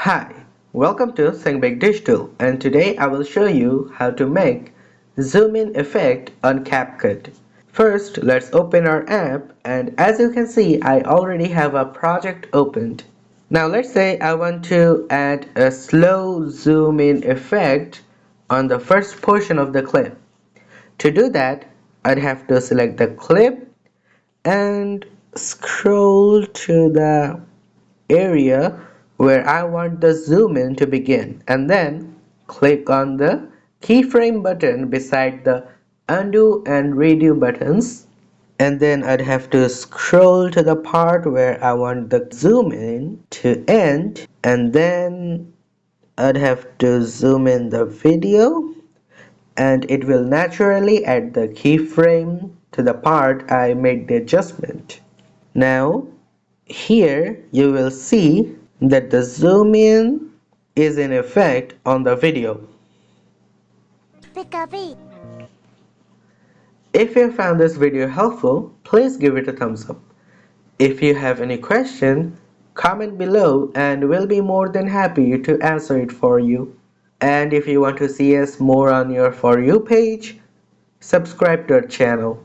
Hi, welcome to Think Digital, and today I will show you how to make zoom in effect on CapCut. First, let's open our app, and as you can see, I already have a project opened. Now let's say I want to add a slow zoom in effect on the first portion of the clip. To do that, I'd have to select the clip and scroll to the area where I want the zoom in to begin, and then click on the keyframe button beside the undo and redo buttons, and then I'd have to scroll to the part where I want the zoom in to end, and then I'd have to zoom in the video, and it will naturally add the keyframe to the part I made the adjustment. Now here you will see that the zoom in is in effect on the video. If you found this video helpful, please give it a thumbs up. If you have any question, comment below and we'll be more than happy to answer it for you. And if you want to see us more on your For You page, subscribe to our channel.